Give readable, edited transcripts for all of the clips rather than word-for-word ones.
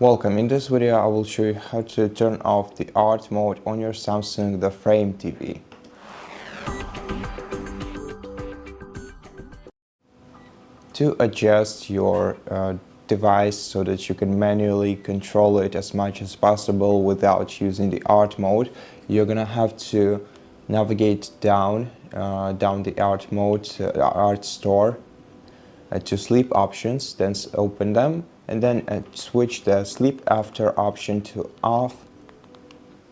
Welcome. In this video I will show you how to turn off the art mode on your Samsung The Frame TV. To adjust your device so that you can manually control it as much as possible without using the art mode, you're gonna have to navigate down the art mode, art store, to sleep options, then open them, and then switch the sleep after option to off,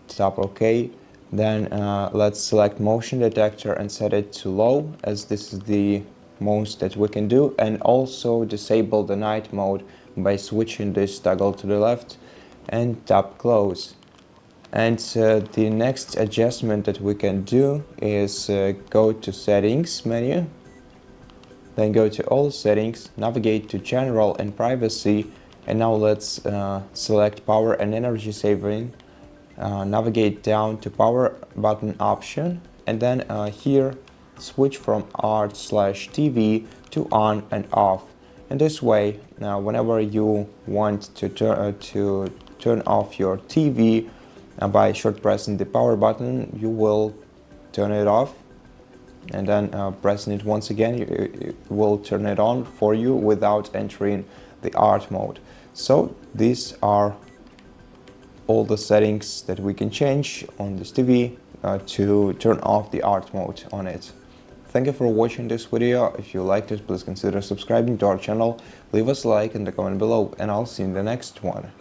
tap OK. Then let's select motion detector and set it to low, as this is the most that we can do, and also disable the night mode by switching this toggle to the left and tap close. And the next adjustment that we can do is go to settings menu, then go to all settings, navigate to general and privacy, and now let's select power and energy saving, navigate down to power button option, and then here switch from art/TV to on and off. And this way, whenever you want to turn off your TV by short pressing the power button, you will turn it off, and then pressing it once again, it will turn it on for you without entering the art mode. So these are all the settings that we can change on this TV to turn off the art mode on it. Thank you for watching this video. If you liked it, please consider subscribing to our channel, leave us a like in the comment below, and I'll see you in the next one.